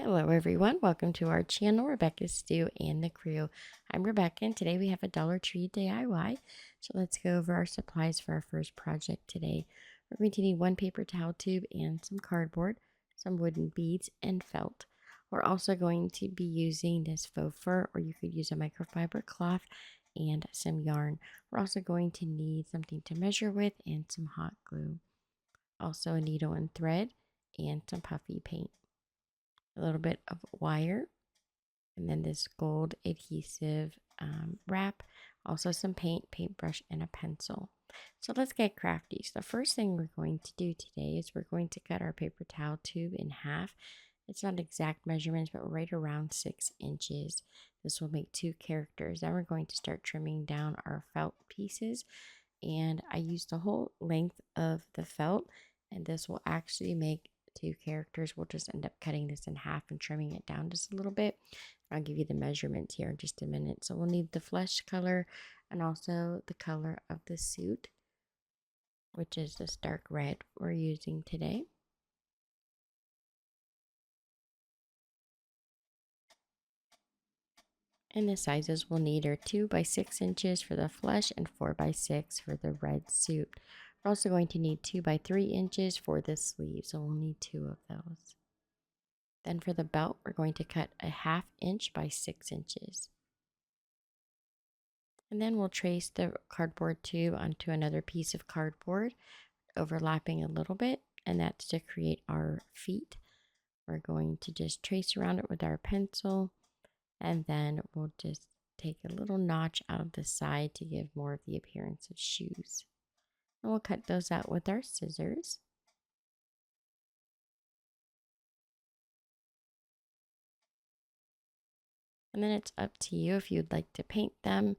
Hello everyone, welcome to our channel, Rebecca Stew and the crew. I'm Rebecca and today we have a Dollar Tree DIY. So let's go over our supplies for our first project today. We're going to need one paper towel tube and some cardboard, some wooden beads and felt. We're also going to be using this faux fur, or you could use a microfiber cloth and some yarn. We're also going to need something to measure with and some hot glue. Also a needle and thread and some puffy paint. A little bit of wire, and then this gold adhesive wrap, also some paint, paintbrush, and a pencil. So let's get crafty. So the first thing we're going to do today is we're going to cut our paper towel tube in half. It's not exact measurements, but right around 6 inches. This will make 2 characters. Then we're going to start trimming down our felt pieces, and I used the whole length of the felt, and this will actually make 2 characters. We'll just end up cutting this in half and trimming it down just a little bit. I'll give you the measurements here in just a minute. So we'll need the flesh color and also the color of the suit, which is this dark red we're using today. And the sizes we'll need are 2 by 6 inches for the flesh and 4 by 6 for the red suit. We're also going to need 2 by 3 inches for the sleeve, so we'll need 2 of those. Then for the belt, we're going to cut a 1/2 inch by 6 inches. And then we'll trace the cardboard tube onto another piece of cardboard, overlapping a little bit, and that's to create our feet. We're going to just trace around it with our pencil, and then we'll just take a little notch out of the side to give more of the appearance of shoes. And we'll cut those out with our scissors. And then it's up to you if you'd like to paint them.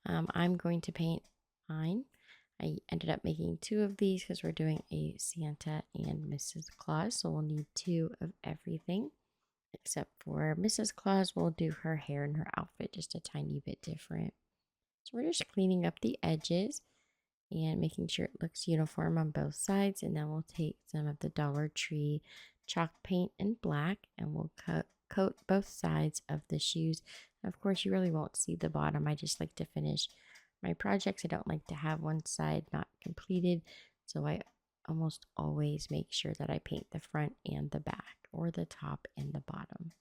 I'm going to paint mine. I ended up making 2 of these because we're doing a Santa and Mrs. Claus, so we'll need 2 of everything. Except for Mrs. Claus, we'll do her hair and her outfit just a tiny bit different. So we're just cleaning up the edges and making sure it looks uniform on both sides. And then we'll take some of the Dollar Tree chalk paint in black and we'll coat both sides of the shoes. Of course, you really won't see the bottom. I just like to finish my projects. I don't like to have one side not completed, so I almost always make sure that I paint the front and the back, or the top and the bottom.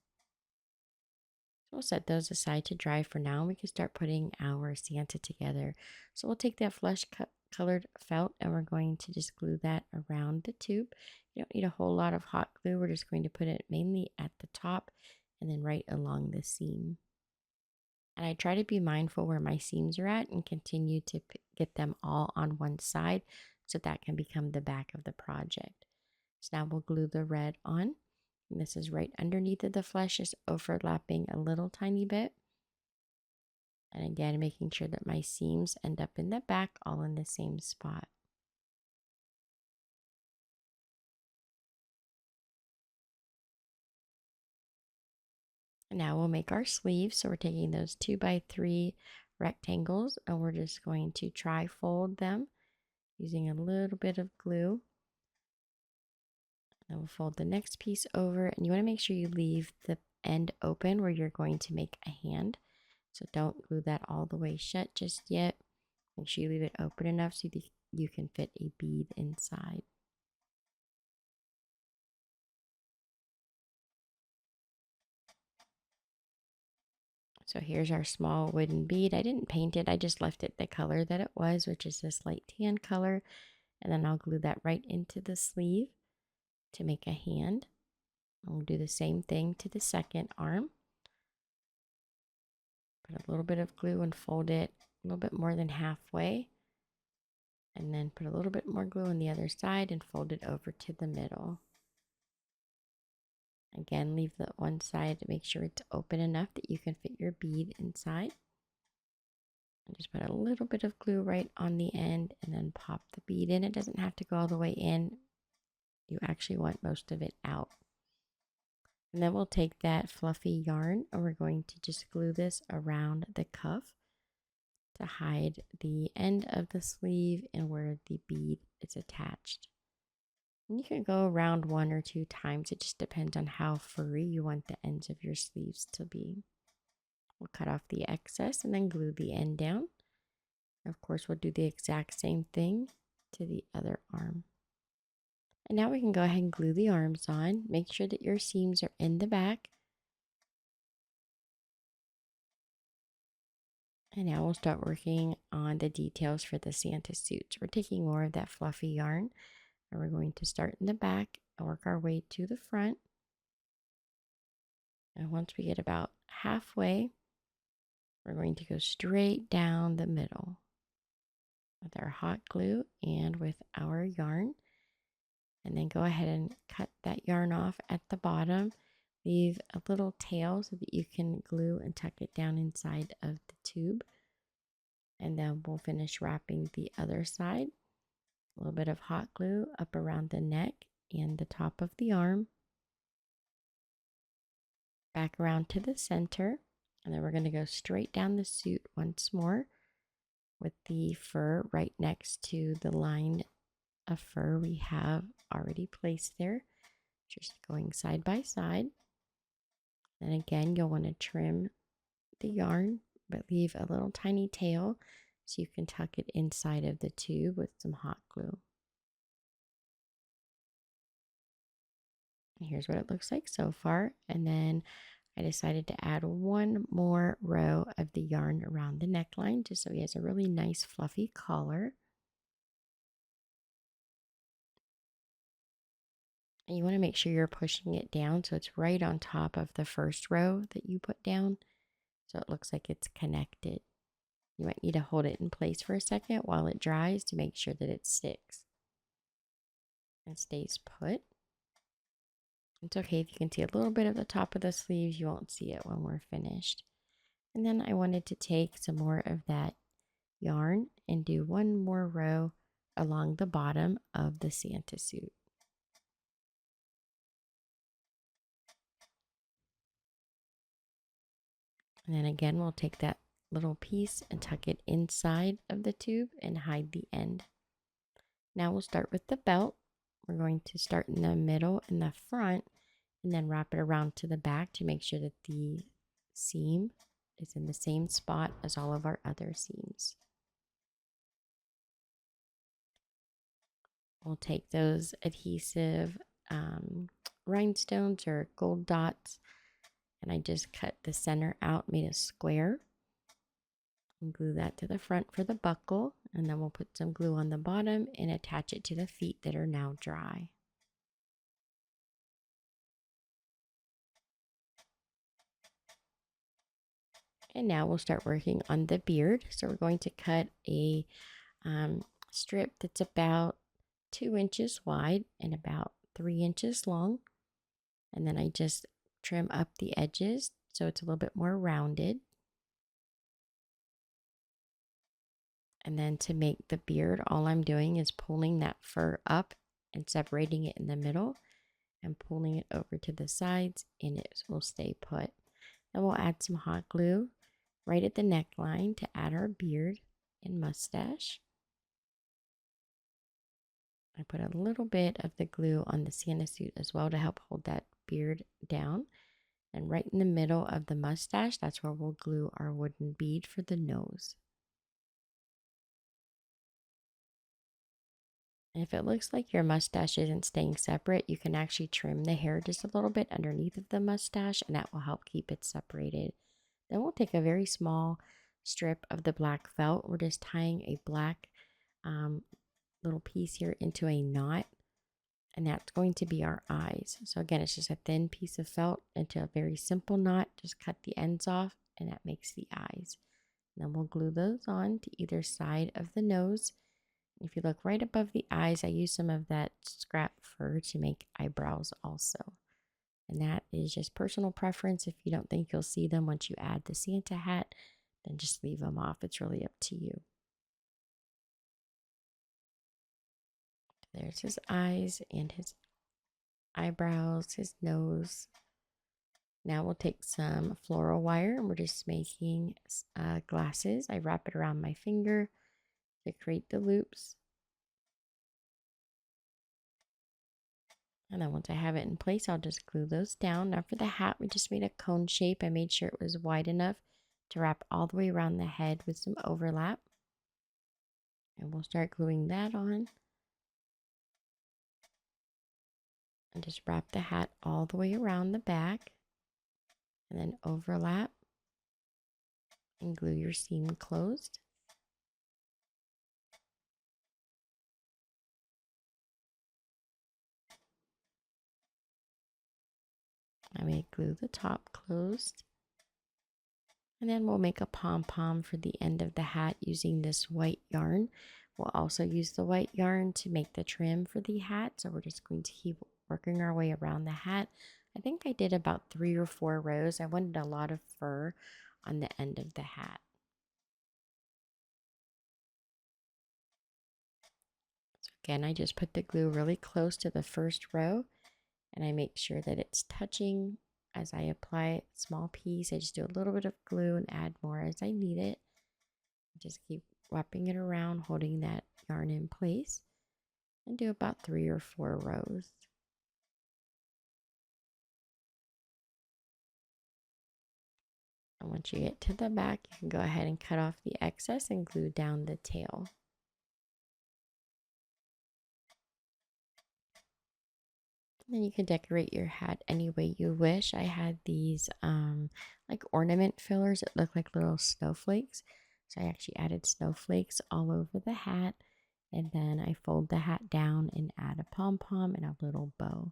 So we'll set those aside to dry for now. We can start putting our Santa together. So we'll take that flesh colored felt and we're going to just glue that around the tube. You don't need a whole lot of hot glue. We're just going to put it mainly at the top and then right along the seam. And I try to be mindful where my seams are at and continue to get them all on one side so that can become the back of the project. So now we'll glue the red on. And this is right underneath of the flesh, just overlapping a little tiny bit. And again, making sure that my seams end up in the back, all in the same spot. And now we'll make our sleeves. So we're taking those 2 by 3 rectangles and we're just going to tri-fold them using a little bit of glue. And we'll fold the next piece over, and you want to make sure you leave the end open where you're going to make a hand. So don't glue that all the way shut just yet. Make sure you leave it open enough so you can fit a bead inside. So here's our small wooden bead. I didn't paint it, I just left it the color that it was, which is this light tan color. And then I'll glue that right into the sleeve to make a hand. And we'll do the same thing to the second arm. Put a little bit of glue and fold it a little bit more than halfway. And then put a little bit more glue on the other side and fold it over to the middle. Again, leave the one side to make sure it's open enough that you can fit your bead inside. And just put a little bit of glue right on the end and then pop the bead in. It doesn't have to go all the way in. You actually want most of it out. And then we'll take that fluffy yarn and we're going to just glue this around the cuff to hide the end of the sleeve and where the bead is attached. And you can go around 1 or 2 times. It just depends on how furry you want the ends of your sleeves to be. We'll cut off the excess and then glue the end down. Of course, we'll do the exact same thing to the other arm. And now we can go ahead and glue the arms on. Make sure that your seams are in the back. And now we'll start working on the details for the Santa suits. We're taking more of that fluffy yarn and we're going to start in the back and work our way to the front. And once we get about halfway, we're going to go straight down the middle with our hot glue and with our yarn. And then go ahead and cut that yarn off at the bottom. Leave a little tail so that you can glue and tuck it down inside of the tube. And then we'll finish wrapping the other side. A little bit of hot glue up around the neck and the top of the arm. Back around to the center. And then we're going to go straight down the suit once more with the fur right next to the line of fur we have already placed there. Just going side by side. Then again, you'll want to trim the yarn, but leave a little tiny tail so you can tuck it inside of the tube with some hot glue. And here's what it looks like so far. And then I decided to add one more row of the yarn around the neckline just so he has a really nice fluffy collar. And you want to make sure you're pushing it down so it's right on top of the first row that you put down so it looks like it's connected. You might need to hold it in place for a second while it dries to make sure that it sticks and stays put. It's okay if you can see a little bit of the top of the sleeves. You won't see it when we're finished. And then I wanted to take some more of that yarn and do one more row along the bottom of the Santa suit. And then again, we'll take that little piece and tuck it inside of the tube and hide the end. Now we'll start with the belt. We're going to start in the middle and the front and then wrap it around to the back to make sure that the seam is in the same spot as all of our other seams. We'll take those adhesive rhinestones or gold dots and I just cut the center out, made a square, and glue that to the front for the buckle, and then we'll put some glue on the bottom and attach it to the feet that are now dry. And now we'll start working on the beard. So we're going to cut a strip that's about 2 inches wide and about 3 inches long. And then I just trim up the edges so it's a little bit more rounded. And then to make the beard, all I'm doing is pulling that fur up and separating it in the middle and pulling it over to the sides, and it will stay put. Then we'll add some hot glue right at the neckline to add our beard and mustache. I put a little bit of the glue on the Santa suit as well to help hold that beard down. And right in the middle of the mustache, that's where we'll glue our wooden bead for the nose. And if it looks like your mustache isn't staying separate, you can actually trim the hair just a little bit underneath of the mustache, and that will help keep it separated. Then we'll take a very small strip of the black felt. We're just tying a black little piece here into a knot, and that's going to be our eyes. So again, it's just a thin piece of felt into a very simple knot. Just cut the ends off, and that makes the eyes. And then we'll glue those on to either side of the nose. If you look right above the eyes, I use some of that scrap fur to make eyebrows also. And that is just personal preference. If you don't think you'll see them once you add the Santa hat, then just leave them off. It's really up to you. There's his eyes and his eyebrows, his nose. Now we'll take some floral wire and we're just making glasses. I wrap it around my finger to create the loops. And then once I have it in place, I'll just glue those down. Now for the hat, we just made a cone shape. I made sure it was wide enough to wrap all the way around the head with some overlap. And we'll start gluing that on. And just wrap the hat all the way around the back. And then overlap and glue your seam closed. I may glue the top closed. And then we'll make a pom-pom for the end of the hat using this white yarn. We'll also use the white yarn to make the trim for the hat. So we're just going to keep working our way around the hat. I think I did about 3 or 4 rows. I wanted a lot of fur on the end of the hat. So again, I just put the glue really close to the first row, and I make sure that it's touching as I apply a small piece. I just do a little bit of glue and add more as I need it. Just keep wrapping it around, holding that yarn in place, and do about 3 or 4 rows. And once you get to the back, you can go ahead and cut off the excess and glue down the tail. Then you can decorate your hat any way you wish. I had these like ornament fillers that look like little snowflakes. So I actually added snowflakes all over the hat. And then I fold the hat down and add a pom-pom and a little bow.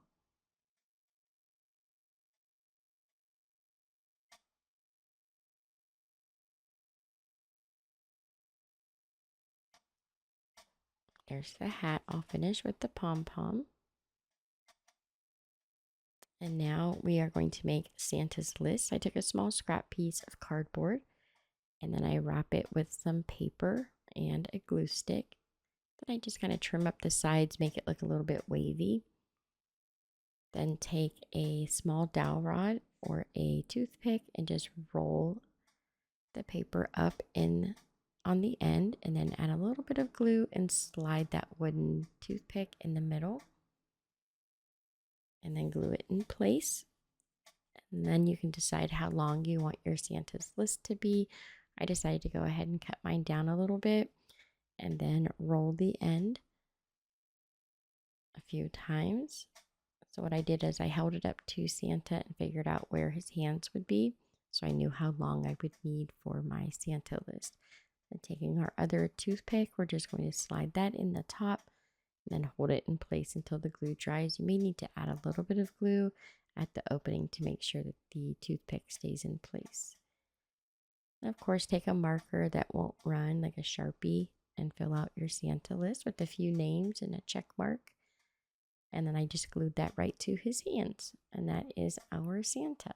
There's the hat all finished with the pom-pom. And now we are going to make Santa's list. I took a small scrap piece of cardboard and then I wrap it with some paper and a glue stick. Then I just kind of trim up the sides, make it look a little bit wavy. Then take a small dowel rod or a toothpick and just roll the paper up in on the end, and then add a little bit of glue and slide that wooden toothpick in the middle. And then glue it in place. And then you can decide how long you want your Santa's list to be. I decided to go ahead and cut mine down a little bit and then roll the end a few times. So what I did is I held it up to Santa and figured out where his hands would be. So I knew how long I would need for my Santa list. Then taking our other toothpick, we're just going to slide that in the top and then hold it in place until the glue dries. You may need to add a little bit of glue at the opening to make sure that the toothpick stays in place. And of course, take a marker that won't run, like a Sharpie, and fill out your Santa list with a few names and a check mark. And then I just glued that right to his hands. And that is our Santa.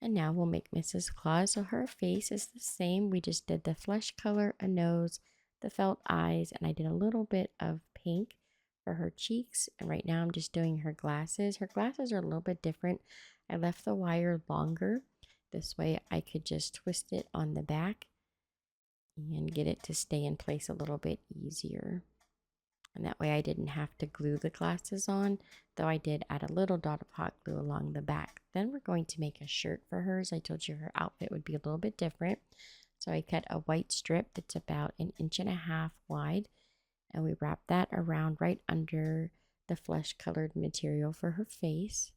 And now we'll make Mrs. Claus. So her face is the same. We just did the flesh color, a nose, the felt eyes, and I did a little bit of pink for her cheeks. And right now I'm just doing her glasses. Her glasses are a little bit different. I left the wire longer. This way I could just twist it on the back and get it to stay in place a little bit easier. And that way I didn't have to glue the glasses on, though I did add a little dot of hot glue along the back. Then we're going to make a shirt for her. As I told you, her outfit would be a little bit different. So I cut a white strip that's about 1.5 inches wide, and we wrap that around right under the flesh colored material for her face.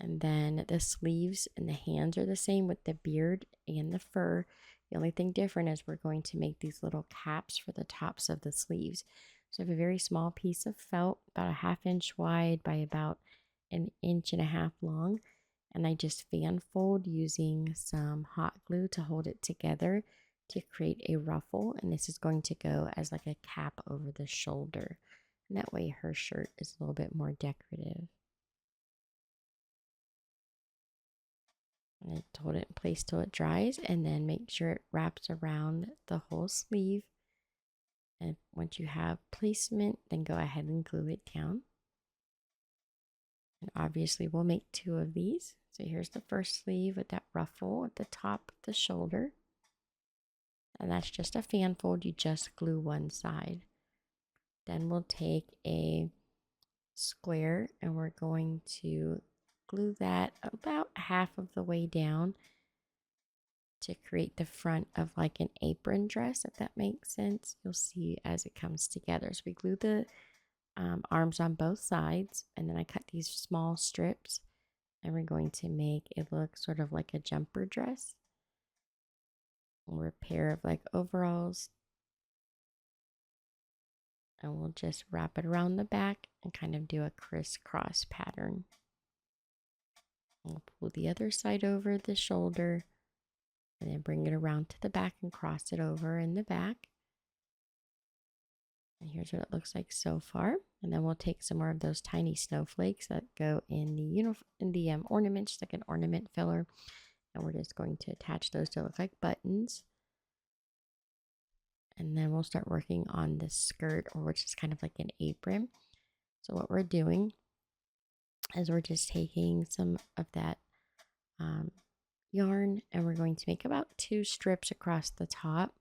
And then the sleeves and the hands are the same with the beard and the fur. The only thing different is we're going to make these little caps for the tops of the sleeves. So I have a very small piece of felt, about 1/2 inch wide by about 1.5 inches long. And I just fan fold using some hot glue to hold it together to create a ruffle. And this is going to go as like a cap over the shoulder. And that way her shirt is a little bit more decorative. And I hold it in place till it dries, and then make sure it wraps around the whole sleeve. And once you have placement, then go ahead and glue it down. And obviously we'll make 2 of these. So here's the first sleeve with that ruffle at the top of the shoulder. And that's just a fan fold. You just glue one side. Then we'll take a square and we're going to glue that about half of the way down to create the front of like an apron dress, if that makes sense. You'll see as it comes together. So we glue the arms on both sides, and then I cut these small strips, and we're going to make it look sort of like a jumper dress or a pair of like overalls. And we'll just wrap it around the back and kind of do a crisscross pattern. We'll pull the other side over the shoulder and then bring it around to the back and cross it over in the back. And here's what it looks like so far. And then we'll take some more of those tiny snowflakes that go in the ornaments, just like an ornament filler, and we're just going to attach those to look like buttons. And then we'll start working on the skirt, or which is kind of like an apron. So what we're doing is we're just taking some of that yarn, and we're going to make about 2 strips across the top.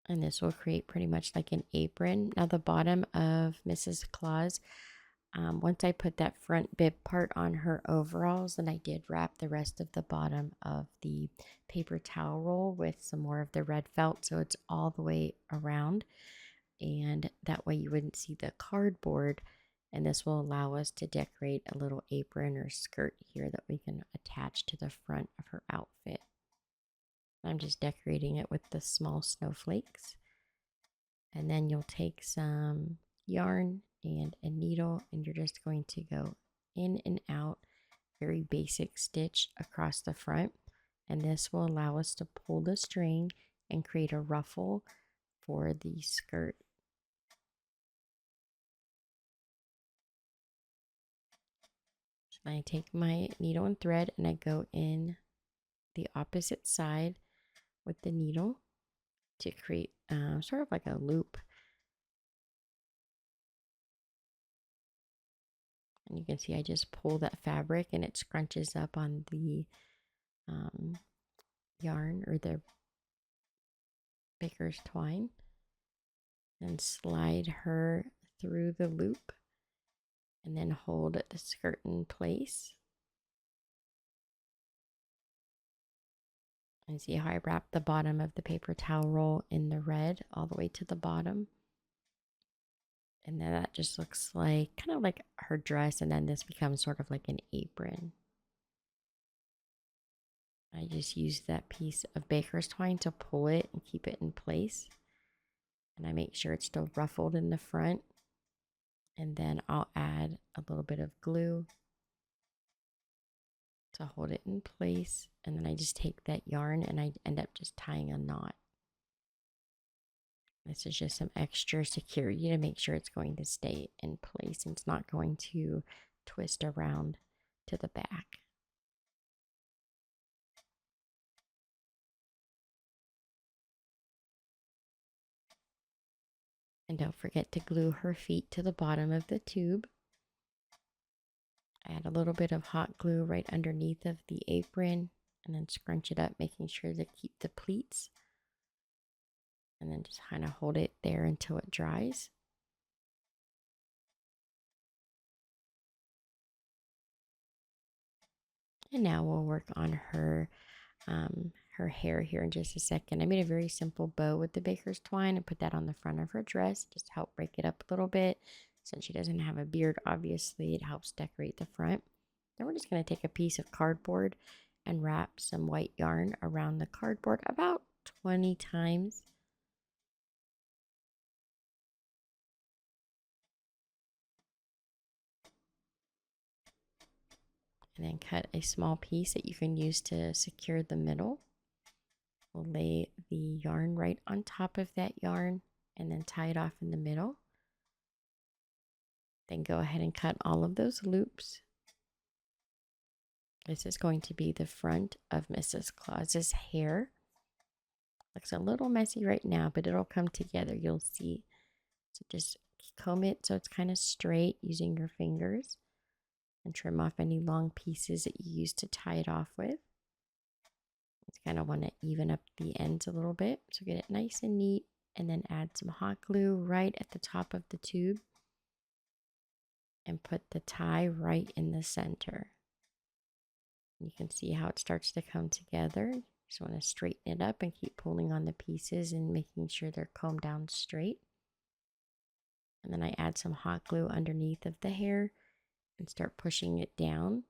And this will create pretty much like an apron. Now the bottom of Mrs. Claus, once I put that front bib part on her overalls, then I did wrap the rest of the bottom of the paper towel roll with some more of the red felt, so it's all the way around, and that way you wouldn't see the cardboard. And this will allow us to decorate a little apron or skirt here that we can attach to the front of her outfit. I'm just decorating it with the small snowflakes. And then you'll take some yarn and a needle, and you're just going to go in and out, very basic stitch across the front. And this will allow us to pull the string and create a ruffle for the skirt. So I take my needle and thread and I go in the opposite side with the needle to create sort of like a loop. And you can see I just pull that fabric and it scrunches up on the yarn or the baker's twine, and slide her through the loop and then hold the skirt in place. And see how I wrap the bottom of the paper towel roll in the red all the way to the bottom. And then that just looks like kind of like her dress, and then this becomes sort of like an apron. I just use that piece of baker's twine to pull it and keep it in place. And I make sure it's still ruffled in the front. And then I'll add a little bit of glue to hold it in place. And then I just take that yarn and I end up just tying a knot. This is just some extra security to make sure it's going to stay in place and it's not going to twist around to the back. And don't forget to glue her feet to the bottom of the tube. Add a little bit of hot glue right underneath of the apron and then scrunch it up, making sure to keep the pleats. And then just kind of hold it there until it dries. And now we'll work on her hair here in just a second. I made a very simple bow with the baker's twine and put that on the front of her dress just to help break it up a little bit. Since she doesn't have a beard, obviously, it helps decorate the front. Then we're just going to take a piece of cardboard and wrap some white yarn around the cardboard about 20 times. And then cut a small piece that you can use to secure the middle. We'll lay the yarn right on top of that yarn and then tie it off in the middle. Then go ahead and cut all of those loops. This is going to be the front of Mrs. Claus's hair. Looks a little messy right now, but it'll come together, you'll see. So just comb it so it's kind of straight using your fingers and trim off any long pieces that you used to tie it off with. Just kind of want to even up the ends a little bit. So get it nice and neat, and then add some hot glue right at the top of the tube and put the tie right in the center. You can see how it starts to come together. You just want to straighten it up and keep pulling on the pieces and making sure they're combed down straight. And then I add some hot glue underneath of the hair and start pushing it down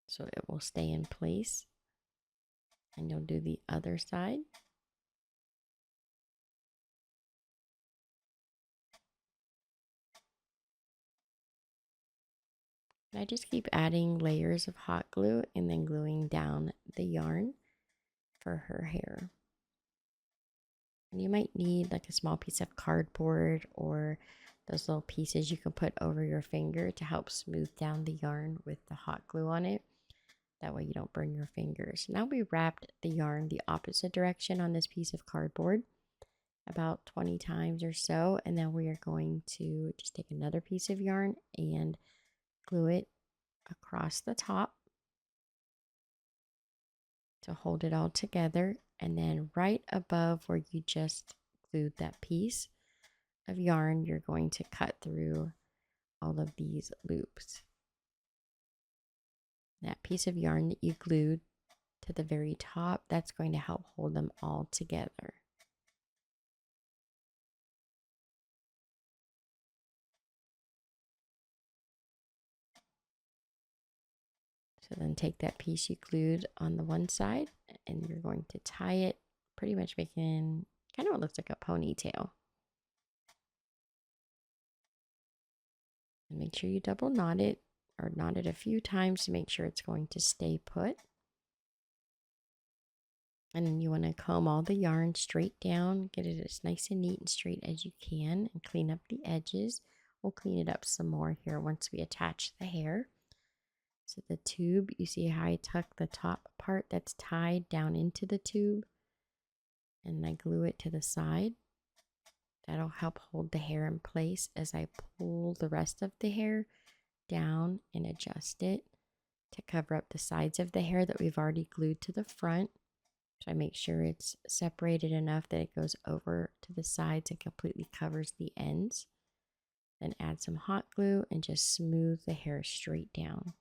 so it will stay in place. And you'll do the other side. And I just keep adding layers of hot glue and then gluing down the yarn for her hair. And you might need like a small piece of cardboard or those little pieces you can put over your finger to help smooth down the yarn with the hot glue on it. That way you don't burn your fingers. Now we wrapped the yarn the opposite direction on this piece of cardboard about 20 times or so. And then we are going to just take another piece of yarn and glue it across the top to hold it all together. And then right above where you just glued that piece of yarn, you're going to cut through all of these loops. That piece of yarn that you glued to the very top, that's going to help hold them all together. So then take that piece you glued on the one side and you're going to tie it, pretty much making kind of what looks like a ponytail. And make sure you double knot it or knot it a few times to make sure it's going to stay put. And then you want to comb all the yarn straight down, get it as nice and neat and straight as you can, and clean up the edges. We'll clean it up some more here once we attach the hair. So the tube, you see how I tuck the top part that's tied down into the tube, and I glue it to the side. That'll help hold the hair in place as I pull the rest of the hair down and adjust it to cover up the sides of the hair that we've already glued to the front. So I make sure it's separated enough that it goes over to the sides and completely covers the ends. Then add some hot glue and just smooth the hair straight down.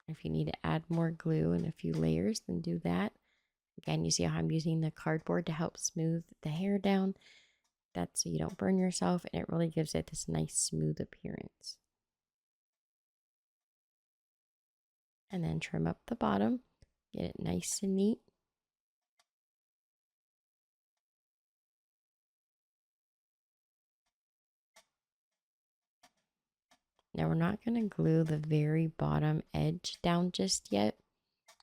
If you need to add more glue and a few layers, then do that. Again, you see how I'm using the cardboard to help smooth the hair down. That's so you don't burn yourself, and it really gives it this nice smooth appearance. And then trim up the bottom, get it nice and neat. Now we're not going to glue the very bottom edge down just yet.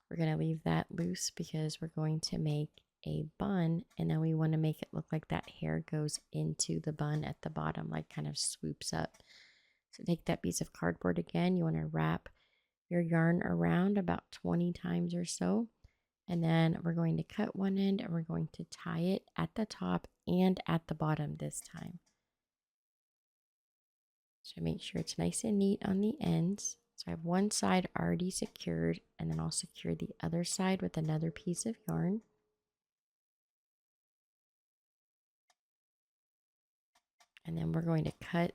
We're going to leave that loose because we're going to make a bun, and then we want to make it look like that hair goes into the bun at the bottom, like kind of swoops up. So take that piece of cardboard again. You want to wrap your yarn around about 20 times or so. And then we're going to cut one end and we're going to tie it at the top and at the bottom this time. So make sure it's nice and neat on the ends. So I have one side already secured, and then I'll secure the other side with another piece of yarn. And then we're going to cut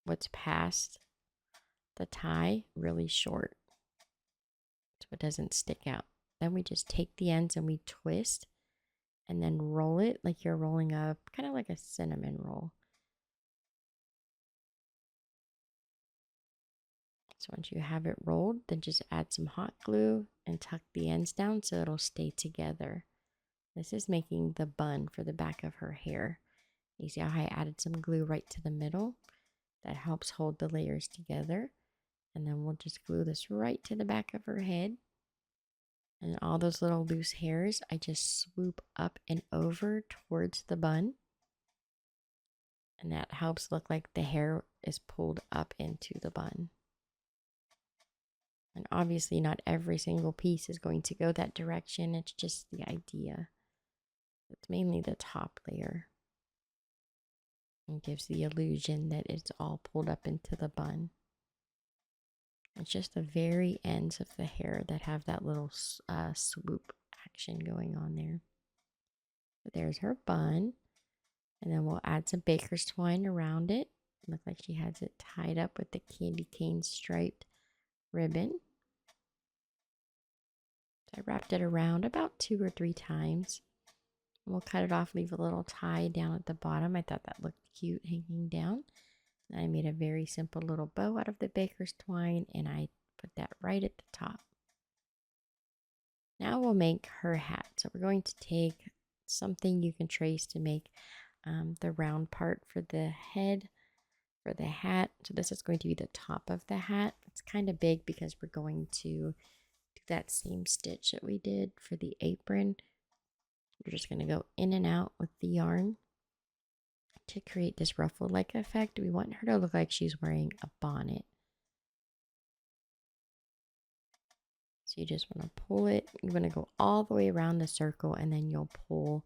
what's past the tie really short so it doesn't stick out. Then we just take the ends and we twist and then roll it like you're rolling up, kind of like a cinnamon roll. So once you have it rolled, then just add some hot glue and tuck the ends down so it'll stay together. This is making the bun for the back of her hair. You see how I added some glue right to the middle? That helps hold the layers together. And then we'll just glue this right to the back of her head. And all those little loose hairs, I just swoop up and over towards the bun. And that helps look like the hair is pulled up into the bun. And obviously not every single piece is going to go that direction. It's just the idea. It's mainly the top layer. and gives the illusion that it's all pulled up into the bun. It's just the very ends of the hair that have that little swoop action going on there. So there's her bun. And then we'll add some baker's twine around it. Looks like she has it tied up with the candy cane striped ribbon. So I wrapped it around about 2 or 3 times. We'll cut it off, leave a little tie down at the bottom. I thought that looked cute hanging down. And I made a very simple little bow out of the baker's twine, and I put that right at the top. Now we'll make her hat. So we're going to take something you can trace to make the round part for the head for the hat. So this is going to be the top of the hat. It's kind of big because we're going to do that same stitch that we did for the apron. You're just going to go in and out with the yarn to create this ruffle-like effect. We want her to look like she's wearing a bonnet. So you just want to pull it. You're going to go all the way around the circle, and then you'll pull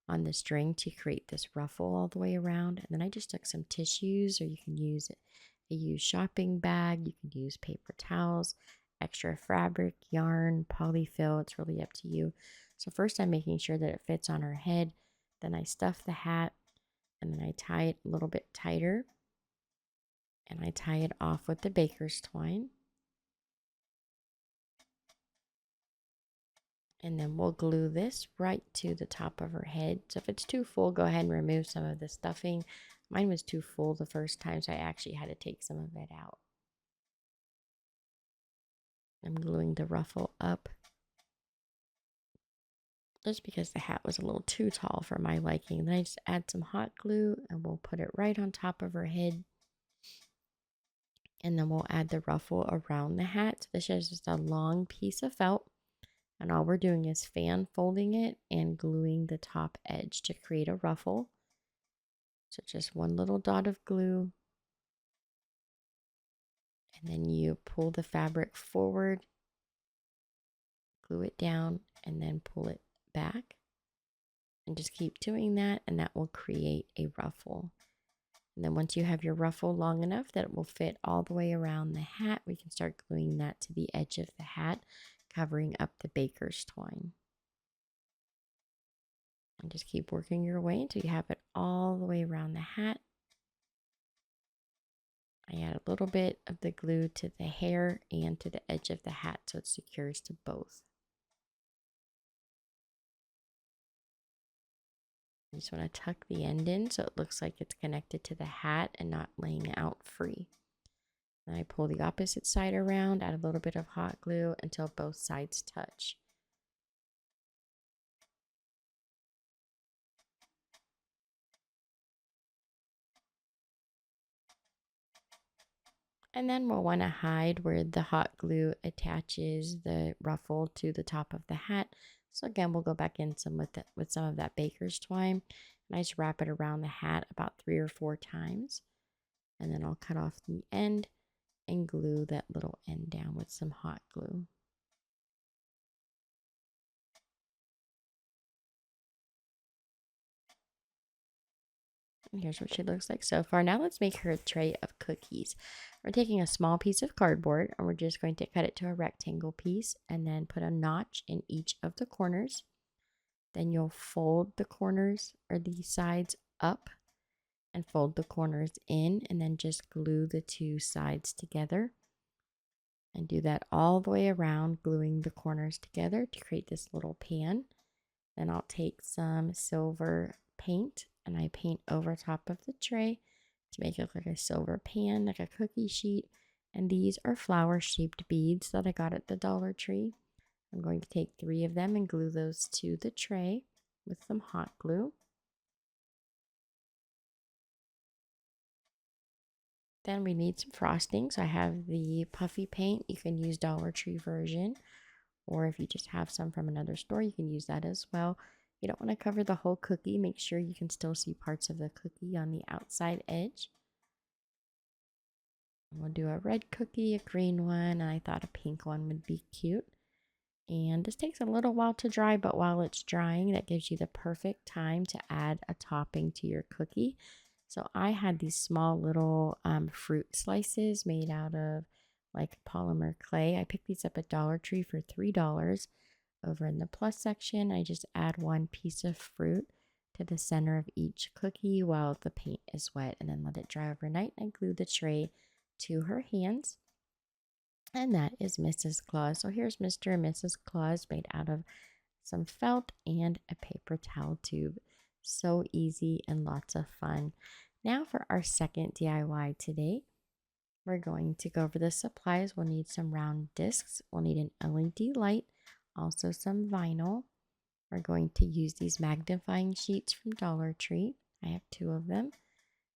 on the string to create this ruffle all the way around. And then I just took some tissues, or you can use a used shopping bag. You can use paper towels, extra fabric, yarn, polyfill. It's really up to you. So first I'm making sure that it fits on her head. Then I stuff the hat, and then I tie it a little bit tighter. And I tie it off with the baker's twine. And then we'll glue this right to the top of her head. So if it's too full, go ahead and remove some of the stuffing. Mine was too full the first time, so I actually had to take some of it out. I'm gluing the ruffle up just because the hat was a little too tall for my liking. Then I just add some hot glue, and we'll put it right on top of her head. And then we'll add the ruffle around the hat. So this is just a long piece of felt. And all we're doing is fan folding it and gluing the top edge to create a ruffle. So just one little dot of glue. And then you pull the fabric forward, glue it down, and then pull it back. And just keep doing that, and that will create a ruffle. And then once you have your ruffle long enough that it will fit all the way around the hat, we can start gluing that to the edge of the hat, covering up the baker's twine. And just keep working your way until you have it all the way around the hat. I add a little bit of the glue to the hair and to the edge of the hat so it secures to both. You just want to tuck the end in so it looks like it's connected to the hat and not laying out free. Then I pull the opposite side around, add a little bit of hot glue until both sides touch. And then we'll want to hide where the hot glue attaches the ruffle to the top of the hat. So again, we'll go back in with some of that baker's twine. And I just wrap it around the hat about 3 or 4 times. And then I'll cut off the end and glue that little end down with some hot glue. And here's what she looks like so far. Now let's make her a tray of cookies. We're taking a small piece of cardboard, and we're just going to cut it to a rectangle piece and then put a notch in each of the corners. Then you'll fold the corners or the sides up and fold the corners in, and then just glue the 2 sides together. And do that all the way around, gluing the corners together to create this little pan. Then I'll take some silver paint and I paint over top of the tray to make it look like a silver pan, like a cookie sheet. And these are flower-shaped beads that I got at the Dollar Tree. I'm going to take 3 of them and glue those to the tray with some hot glue. Then we need some frosting. So I have the puffy paint. You can use Dollar Tree version, or if you just have some from another store, you can use that as well. You don't want to cover the whole cookie. Make sure you can still see parts of the cookie on the outside edge. We'll do a red cookie, a green one, and I thought a pink one would be cute. And this takes a little while to dry, but while it's drying, that gives you the perfect time to add a topping to your cookie. So I had these small little fruit slices made out of like polymer clay. I picked these up at Dollar Tree for $3. Over in the plus section, I just add one piece of fruit to the center of each cookie while the paint is wet, and then let it dry overnight. I glue the tray to her hands. And that is Mrs. Claus. So here's Mr. and Mrs. Claus made out of some felt and a paper towel tube. So easy and lots of fun. Now for our second DIY today, we're going to go over the supplies. We'll need some round discs. We'll need an LED light, also some vinyl. We're going to use these magnifying sheets from Dollar Tree. I have 2 of them.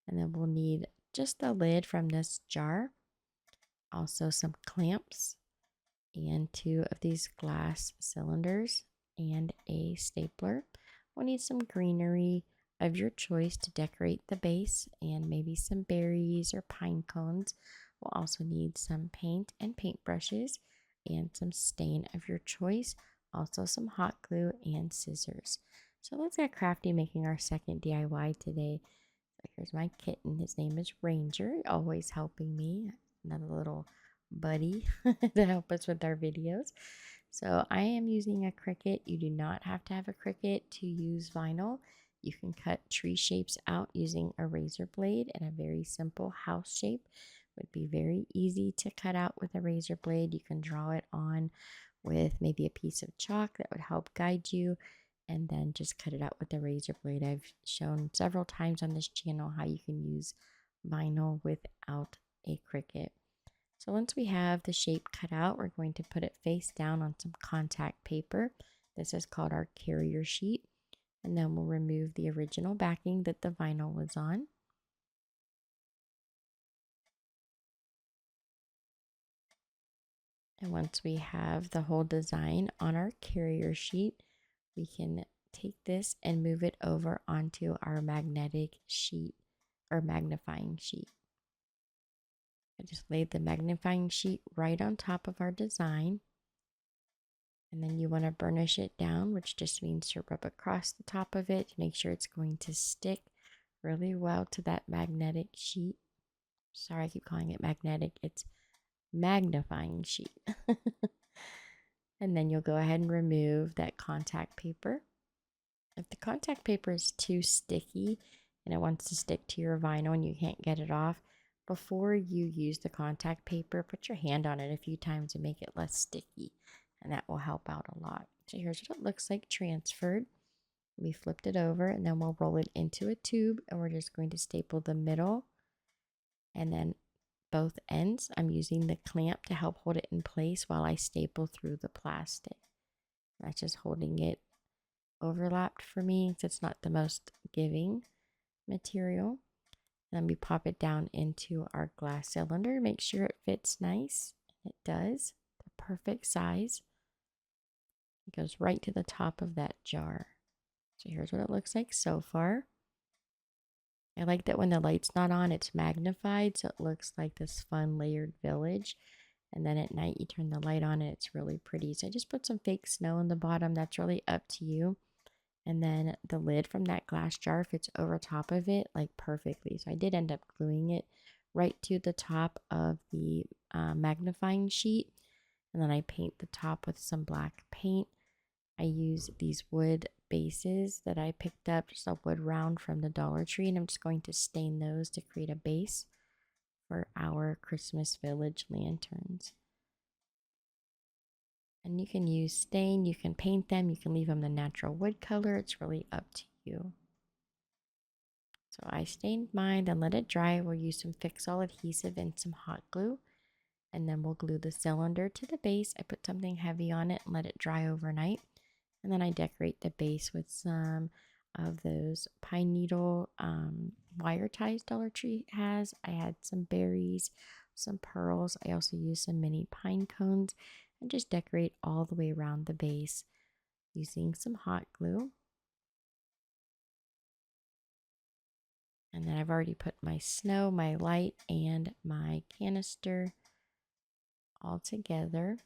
And then we'll need just the lid from this jar, also some clamps, and 2 of these glass cylinders, and a stapler. We'll need some greenery of your choice to decorate the base, and maybe some berries or pine cones. We'll also need some paint and paintbrushes and some stain of your choice, also some hot glue and scissors. So let's get crafty making our second DIY today. So here's my kitten. His name is Ranger, always helping me. Another little buddy to help us with our videos. So I am using a Cricut. You do not have to have a Cricut to use vinyl. You can cut tree shapes out using a razor blade, and a very simple house shape would be very easy to cut out with a razor blade. You can draw it on with maybe a piece of chalk that would help guide you, and then just cut it out with a razor blade. I've shown several times on this channel how you can use vinyl without a Cricut. So once we have the shape cut out, we're going to put it face down on some contact paper. This is called our carrier sheet. And then we'll remove the original backing that the vinyl was on. And once we have the whole design on our carrier sheet, we can take this and move it over onto our magnetic sheet or magnifying sheet. I just laid the magnifying sheet right on top of our design. And then you want to burnish it down, which just means to rub across the top of it to make sure it's going to stick really well to that magnetic sheet. Sorry, I keep calling it magnetic. It's magnifying sheet. And then you'll go ahead and remove that contact paper. If the contact paper is too sticky and it wants to stick to your vinyl and you can't get it off, before you use the contact paper, put your hand on it a few times to make it less sticky, and that will help out a lot. So here's what it looks like transferred. We flipped it over, and then we'll roll it into a tube, and we're just going to staple the middle and then both ends. I'm using the clamp to help hold it in place while I staple through the plastic. That's just holding it overlapped for me because it's not the most giving material. Then we pop it down into our glass cylinder to make sure it fits nice. It does. The perfect size. It goes right to the top of that jar. So here's what it looks like so far. I like that when the light's not on, it's magnified, so it looks like this fun layered village. And then at night, you turn the light on and it's really pretty. So I just put some fake snow in the bottom. That's really up to you. And then the lid from that glass jar fits over top of it like perfectly. So I did end up gluing it right to the top of the magnifying sheet. And then I paint the top with some black paint. I use these wood bases that I picked up, just a wood round from the Dollar Tree. And I'm just going to stain those to create a base for our Christmas village lanterns. And you can use stain, you can paint them, you can leave them the natural wood color. It's really up to you. So I stained mine, then let it dry. We'll use some Fix-All adhesive and some hot glue. And then we'll glue the cylinder to the base. I put something heavy on it and let it dry overnight. And then I decorate the base with some of those pine needle wire ties Dollar Tree has. I had some berries, some pearls. I also used some mini pine cones. And just decorate all the way around the base using some hot glue. And then I've already put my snow, my light, and my canister all together.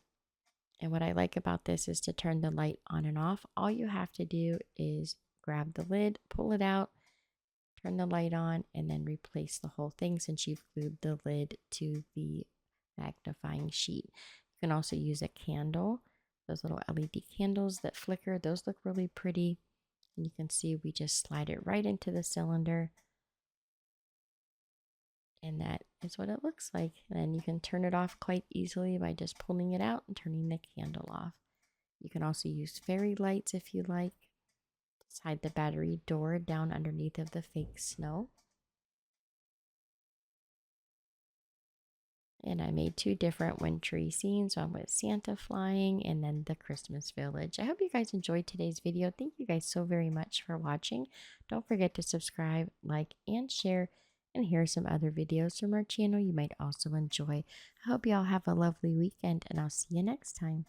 And what I like about this is to turn the light on and off. All you have to do is grab the lid, pull it out, turn the light on, and then replace the whole thing since you've glued the lid to the magnifying sheet. You can also use a candle, those little LED candles that flicker. Those look really pretty. And you can see we just slide it right into the cylinder. And that is what it looks like. And then you can turn it off quite easily by just pulling it out and turning the candle off. You can also use fairy lights if you like. Just hide the battery door down underneath of the fake snow. And I made 2 different wintry scenes, one with Santa flying and then the Christmas village. I hope you guys enjoyed today's video. Thank you guys so very much for watching. Don't forget to subscribe, like, and share. And here are some other videos from our channel you might also enjoy. I hope you all have a lovely weekend, and I'll see you next time.